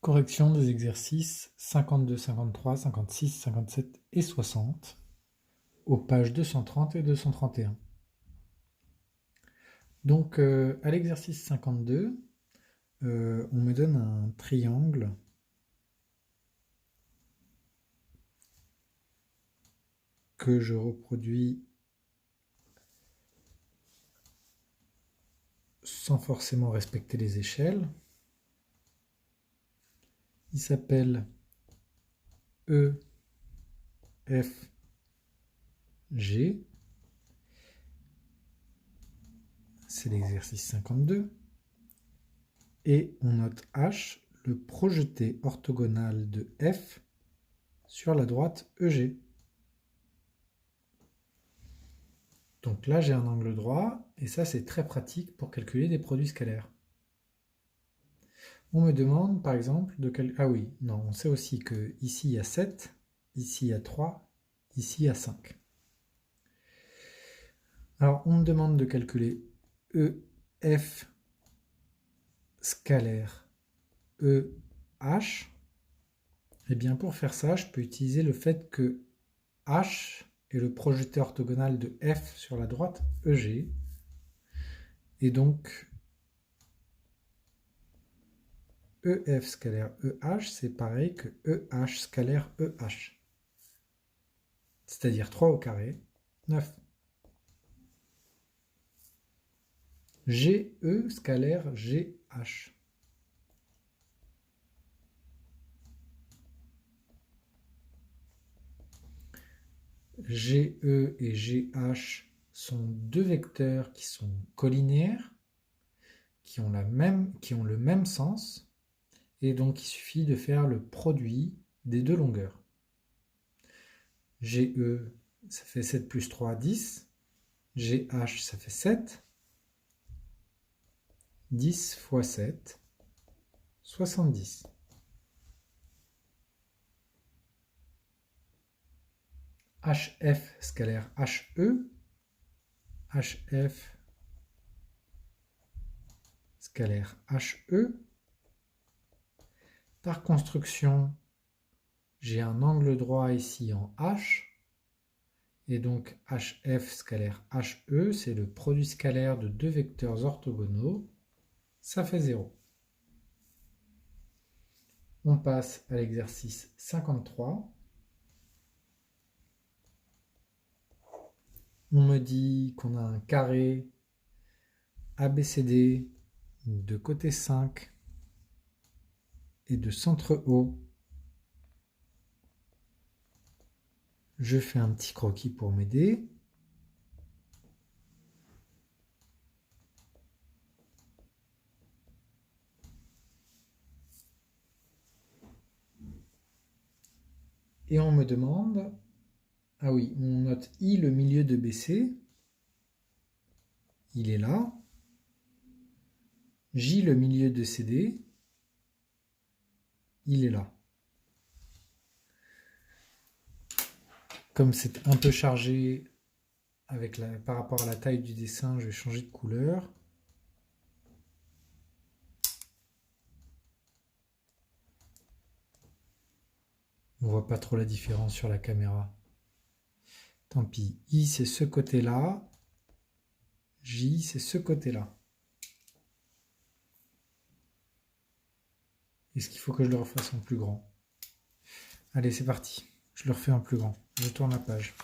Correction des exercices 52, 53, 56, 57 et 60 aux pages 230 et 231. Donc à l'exercice 52, on me donne un triangle que je reproduis sans forcément respecter les échelles. Il s'appelle EFG. C'est l'exercice 52. Et on note H, le projeté orthogonal de F sur la droite EG. Donc là, j'ai un angle droit, et ça, c'est très pratique pour calculer des produits scalaires. On me demande, par exemple, de quel... Ah oui, non, on sait aussi que ici, il y a 7, ici, il y a 3, ici, il y a 5. Alors, on me demande de calculer EF scalaire EH. Eh bien, pour faire ça, je peux utiliser le fait que H est le projeté orthogonal de F sur la droite EG. Et donc, EF scalaire EH, c'est pareil que EH scalaire EH. C'est-à-dire 3 au carré, 9. GE scalaire GH. GE et GH sont deux vecteurs qui sont collinéaires, qui ont le même sens, et donc il suffit de faire le produit des deux longueurs. GE, ça fait 7 plus 3, 10. GH, ça fait 7. 10 fois 7, 70. HF scalaire HE. HF scalaire HE. Par construction, j'ai un angle droit ici en H. Et donc HF scalaire HE, c'est le produit scalaire de deux vecteurs orthogonaux. Ça fait 0. On passe à l'exercice 53. On me dit qu'on a un carré ABCD de côté 5 et de centre O. Je fais un petit croquis pour m'aider. Et on me demande, ah oui, on note I, le milieu de BC. Il est là. J, le milieu de CD. Il est là. Comme c'est un peu chargé par rapport à la taille du dessin, je vais changer de couleur. On voit pas trop la différence sur la caméra. Tant pis. I, c'est ce côté-là. J, c'est ce côté-là. Est-ce qu'il faut que je le refasse en plus grand? Allez, c'est parti. Je le refais en plus grand. Je tourne la page.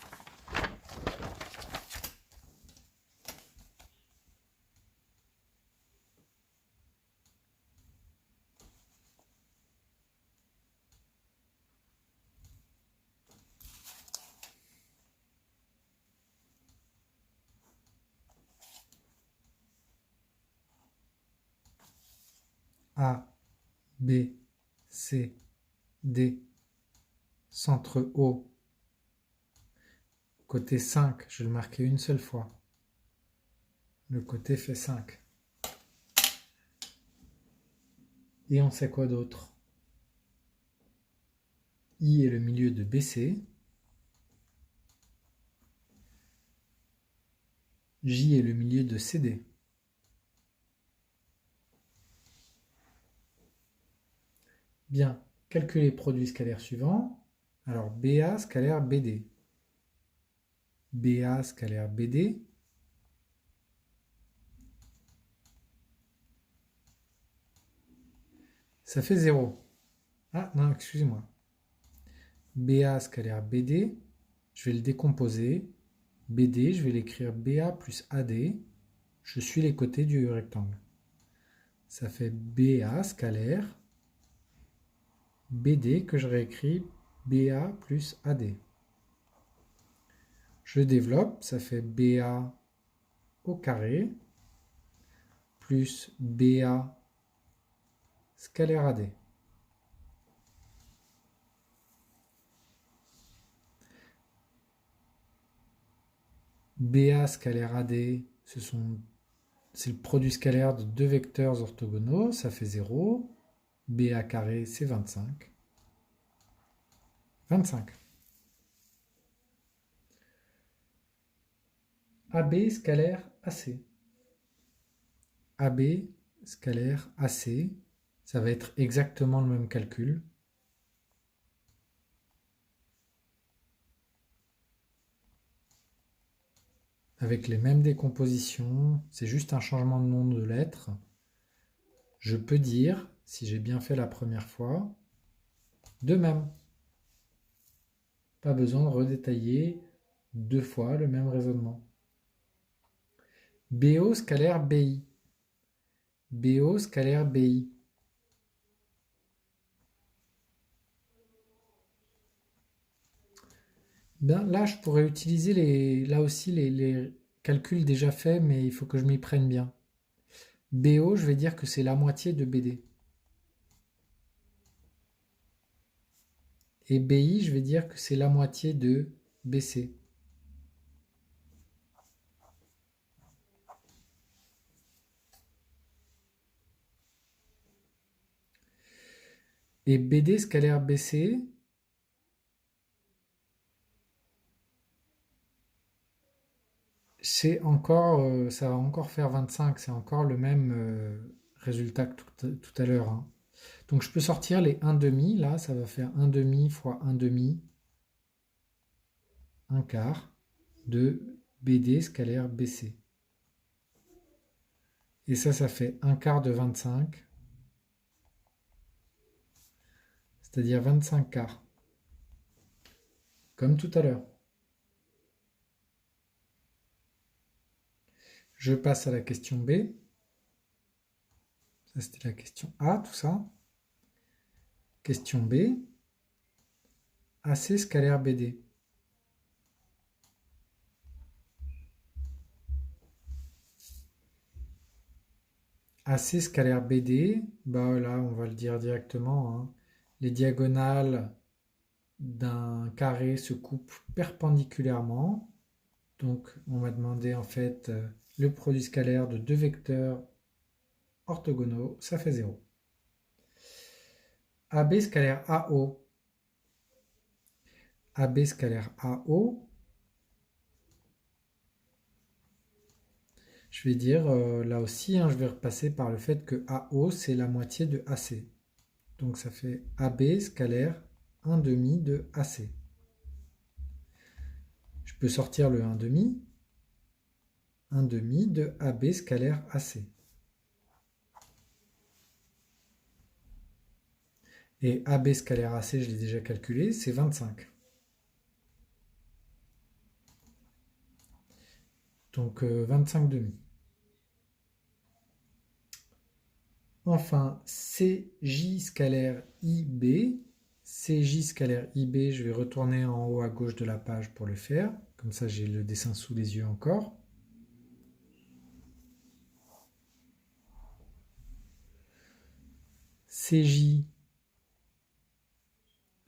A, B, C, D, centre O, côté 5, je vais le marquer une seule fois. Le côté fait 5. Et on sait quoi d'autre? I est le milieu de BC. J est le milieu de CD. Bien, calculer les produits scalaires suivants. Alors, BA scalaire BD. BA scalaire BD. Ça fait 0. Ah, non, excusez-moi. BA scalaire BD. Je vais le décomposer. BD, je vais l'écrire BA plus AD. Je suis les côtés du rectangle. Ça fait BA scalaire BD que je réécris BA plus AD. Je développe, ça fait BA au carré plus BA scalaire AD. BA scalaire AD, c'est le produit scalaire de deux vecteurs orthogonaux, ça fait 0. BA carré, c'est 25. 25. AB scalaire AC. AB scalaire AC, ça va être exactement le même calcul. Avec les mêmes décompositions, c'est juste un changement de nom de lettres. Je peux dire, si j'ai bien fait la première fois, de même. Pas besoin de redétailler deux fois le même raisonnement. BO scalaire BI. BO scalaire BI. Ben, là, je pourrais utiliser là aussi les calculs déjà faits, mais il faut que je m'y prenne bien. BO, je vais dire que c'est la moitié de BD. Et BI, je vais dire que c'est la moitié de BC. Et BD scalaire BC, ça va encore faire 25, c'est encore le même résultat que tout à l'heure, hein. Donc je peux sortir les 1 demi, là ça va faire 1 demi fois 1 demi, 1 quart de BD scalaire BC. Et ça fait 1 quart de 25, c'est-à-dire 25 quarts, comme tout à l'heure. Je passe à la question B. Ça c'était la question A, tout ça. Question B. AC scalaire BD. AC scalaire BD, bah là on va le dire directement, hein. Les diagonales d'un carré se coupent perpendiculairement. Donc on m'a demandé en fait le produit scalaire de deux vecteurs orthogonaux, ça fait 0. AB scalaire AO. AB scalaire AO, je vais dire là aussi, hein, je vais repasser par le fait que AO c'est la moitié de AC. Donc ça fait AB scalaire 1 demi de AC. Je peux sortir le 1 demi. 1 demi de AB scalaire AC. Et AB scalaire AC, je l'ai déjà calculé, c'est 25. Donc 25 demi. Enfin, CJ scalaire IB. CJ scalaire IB, je vais retourner en haut à gauche de la page pour le faire. Comme ça, j'ai le dessin sous les yeux encore. CJ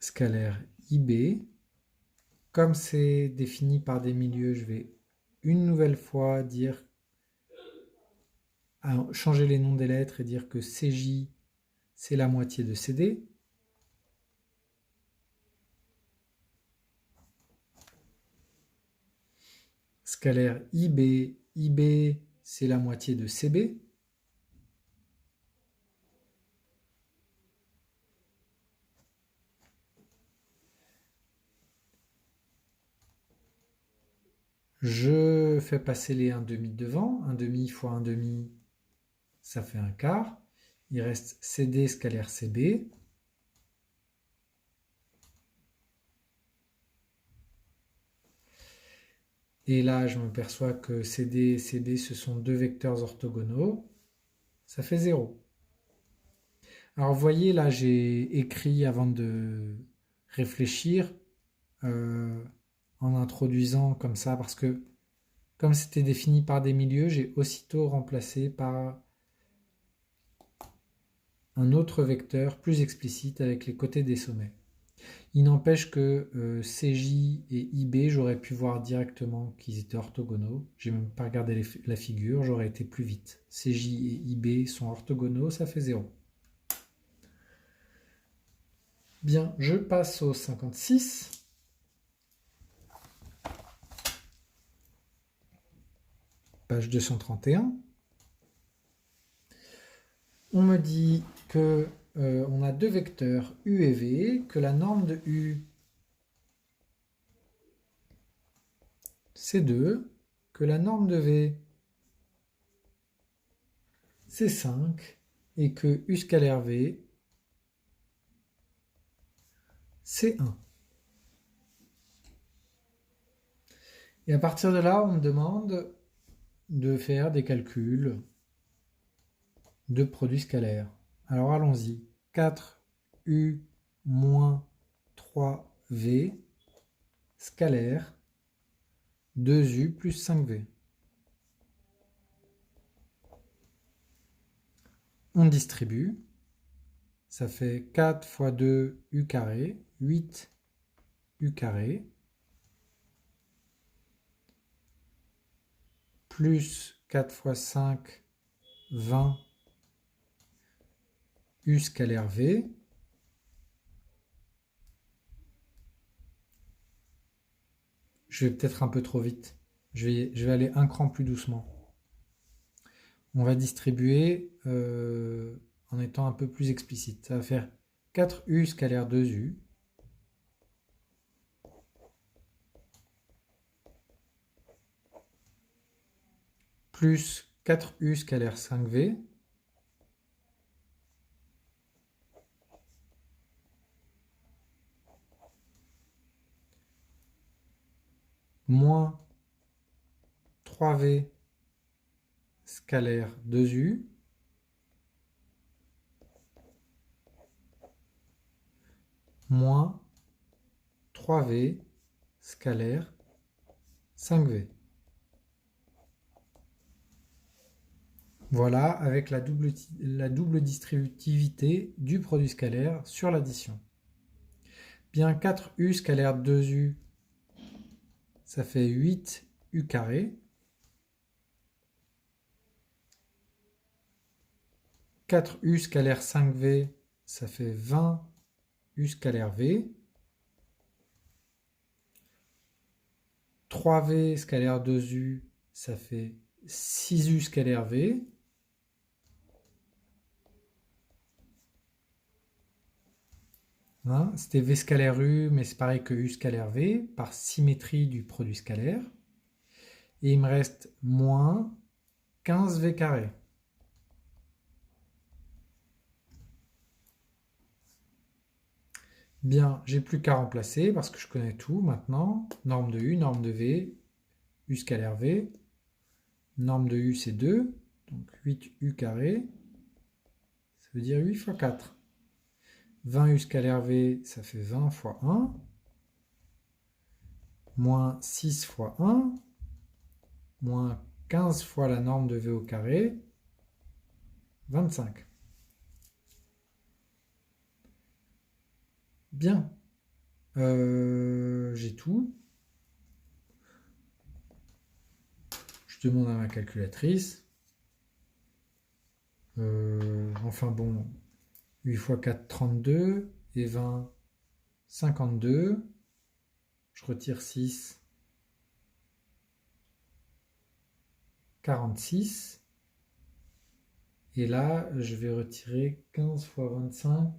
scalaire IB. Comme c'est défini par des milieux, je vais une nouvelle fois changer les noms des lettres et dire que CJ, c'est la moitié de CD. Scalaire IB, IB, c'est la moitié de CB. Je fais passer les 1/2 devant. 1/2 fois 1/2, ça fait 1/4. Il reste CD scalaire CB. Et là, je m'aperçois que CD et CB, ce sont deux vecteurs orthogonaux. Ça fait 0. Alors, vous voyez, là, j'ai écrit avant de réfléchir en introduisant comme ça, parce que comme c'était défini par des milieux, j'ai aussitôt remplacé par un autre vecteur plus explicite avec les côtés des sommets. Il n'empêche que CJ et IB, j'aurais pu voir directement qu'ils étaient orthogonaux. J'ai même pas regardé la figure, j'aurais été plus vite. CJ et IB sont orthogonaux, ça fait 0. Bien, je passe au 56. Page 231. On me dit que on a deux vecteurs U et V, que la norme de U c'est 2, que la norme de V c'est 5 et que U scalaire V c'est 1. Et à partir de là, on me demande de faire des calculs de produits scalaires. Alors allons-y. 4U moins 3V scalaire 2U plus 5V. On distribue. Ça fait 4 fois 2 U carré, 8 U carré, plus 4 fois 5, 20 U scalaire V. Je vais peut-être un peu trop vite. Je vais aller un cran plus doucement. On va distribuer en étant un peu plus explicite. Ça va faire 4U scalaire 2U plus 4U scalaire 5V moins 3V scalaire 2U moins 3V scalaire 5V. Voilà, avec la double distributivité du produit scalaire sur l'addition. Bien 4U scalaire 2U, ça fait 8U carré. 4U scalaire 5V, ça fait 20U scalaire V. 3V scalaire 2U, ça fait 6U scalaire V. Hein, c'était V scalaire U, mais c'est pareil que U scalaire V, par symétrie du produit scalaire. Et il me reste moins 15V carré. Bien, j'ai plus qu'à remplacer parce que je connais tout maintenant. Norme de U, norme de V, U scalaire V. Norme de U, c'est 2, donc 8U carré. Ça veut dire 8 fois 4. 20U scalaire V, ça fait 20 fois 1. Moins 6 fois 1. Moins 15 fois la norme de V au carré. 25. Bien. J'ai tout. Je demande à ma calculatrice. Enfin bon, 8 fois 4, 32. Et 20, 52. Je retire 6. 46. Et là, je vais retirer 15 fois 25.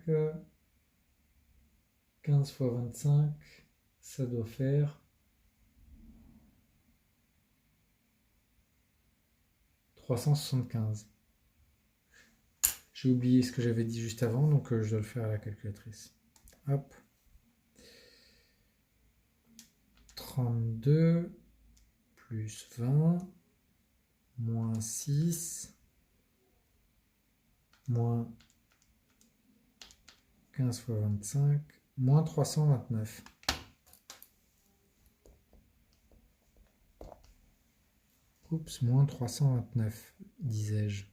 15 fois 25, ça doit faire 375. J'ai oublié ce que j'avais dit juste avant, donc je dois le faire à la calculatrice. Hop. 32 plus 20 moins 6 moins 15 fois 25 moins 329. Oups, moins 329, disais-je.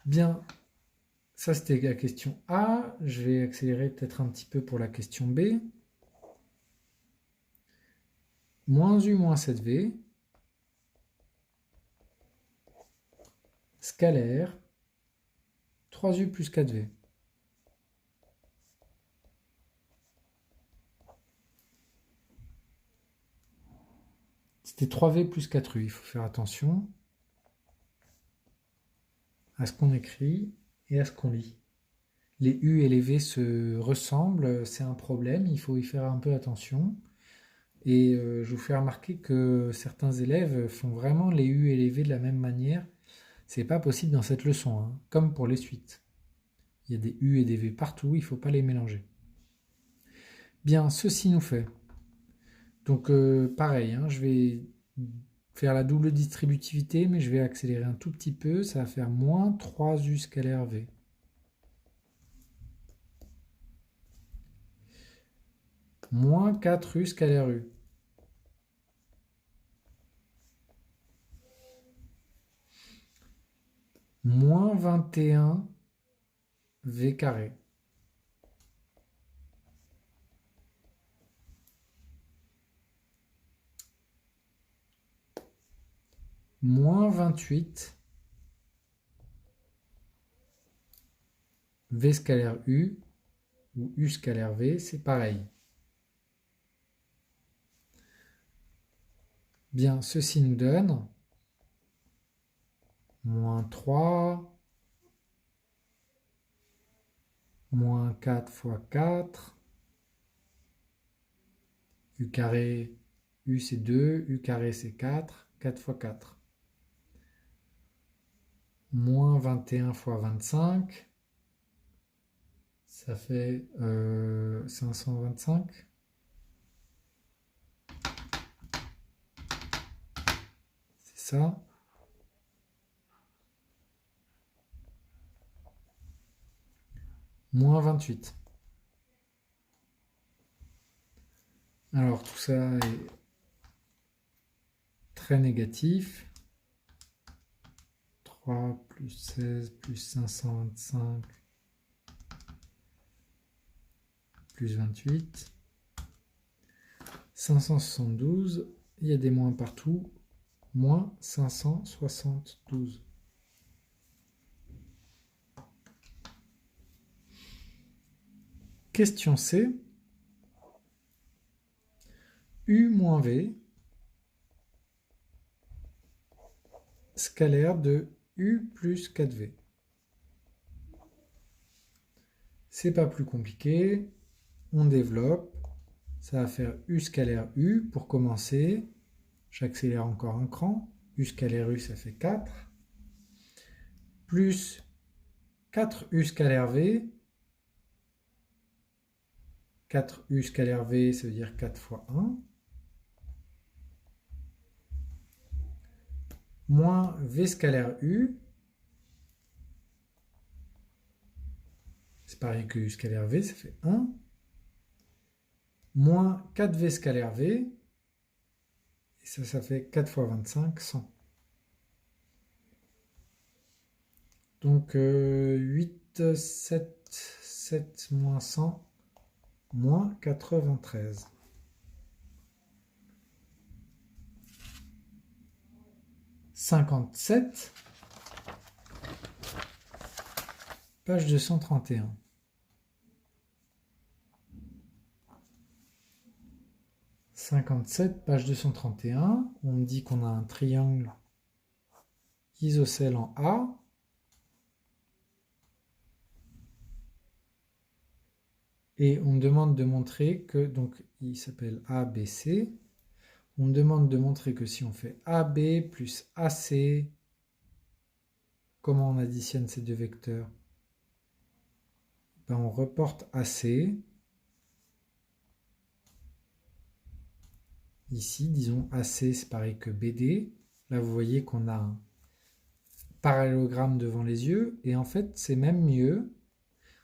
Bien, ça c'était la question A. Je vais accélérer peut-être un petit peu pour la question B. Moins U moins 7V, scalaire, 3U plus 4V. C'était 3V plus 4U, il faut faire attention à ce qu'on écrit et à ce qu'on lit. Les U et les V se ressemblent, c'est un problème, il faut y faire un peu attention. Et je vous fais remarquer que certains élèves font vraiment les U et les V de la même manière. C'est pas possible dans cette leçon, hein, comme pour les suites. Il y a des U et des V partout, il ne faut pas les mélanger. Bien, ceci nous fait. Donc pareil, hein, je vais faire la double distributivité, mais je vais accélérer un tout petit peu. Ça va faire moins 3U scalaire V. Moins 4U scalaire U. Moins 21 V carré. Moins 28 V scalaire U ou U scalaire V, c'est pareil. Bien, ceci nous donne moins 3, moins 4 fois 4, U carré, U c'est 2, U carré c'est 4, 4 fois 4. Moins 21 fois 25, ça fait 525. C'est ça. Moins 28. Alors tout ça est très négatif. 3 plus 16 plus 525 plus 28. 572, il y a des moins partout. Moins 572. Question C. U moins V, scalaire de U plus 4V. C'est pas plus compliqué. On développe. Ça va faire U scalaire U pour commencer. J'accélère encore un cran. U scalaire U, ça fait 4. Plus 4U scalaire V. 4U scalaire V, ça veut dire 4 fois 1. Moins V scalaire U. C'est pareil que U scalaire V, ça fait 1. Moins 4V scalaire V. Et ça fait 4 fois 25, 100. Donc 8, 7, 7 moins 100, moins 93. « 57, page 231. « 57, page 231. On me dit qu'on a un triangle isocèle en A. Et on me demande de montrer que, donc il s'appelle ABC, On me demande de montrer que si on fait AB plus AC, comment on additionne ces deux vecteurs? Ben, on reporte AC. Ici, disons AC, c'est pareil que BD. Là, vous voyez qu'on a un parallélogramme devant les yeux. Et en fait, c'est même mieux.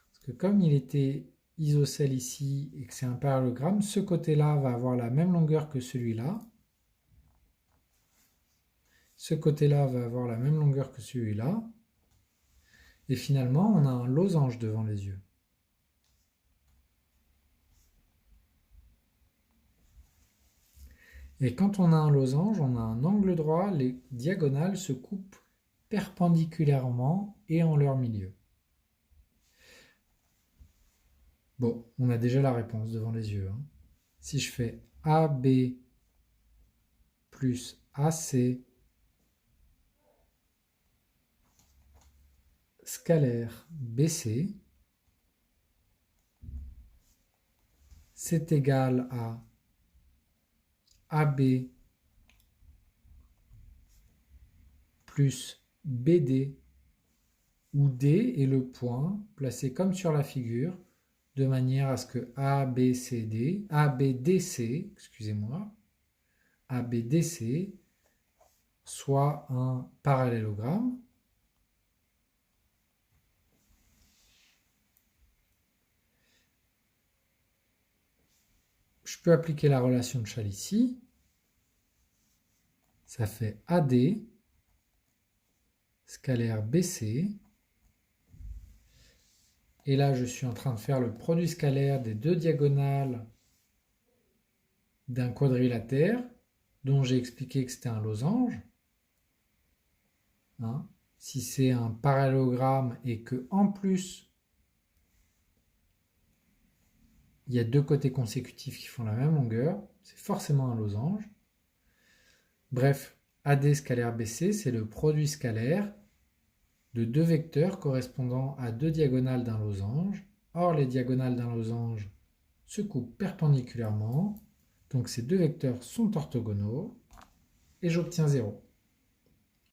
Parce que comme il était isocèle ici et que c'est un parallélogramme, ce côté-là va avoir la même longueur que celui-là. Ce côté-là va avoir la même longueur que celui-là. Et finalement, on a un losange devant les yeux. Et quand on a un losange, on a un angle droit, les diagonales se coupent perpendiculairement et en leur milieu. Bon, on a déjà la réponse devant les yeux. Si je fais AB plus AC scalaire BC, c'est égal à AB plus BD, où D est le point placé comme sur la figure, de manière à ce que ABDC, excusez-moi, ABDC soit un parallélogramme. Je peux appliquer la relation de Chasles ici. Ça fait AD scalaire BC. Et là, je suis en train de faire le produit scalaire des deux diagonales d'un quadrilatère dont j'ai expliqué que c'était un losange. Si c'est un parallélogramme et que en plus il y a deux côtés consécutifs qui font la même longueur, c'est forcément un losange. Bref, AD scalaire BC, c'est le produit scalaire de deux vecteurs correspondant à deux diagonales d'un losange. Or, les diagonales d'un losange se coupent perpendiculairement, donc ces deux vecteurs sont orthogonaux, et j'obtiens 0.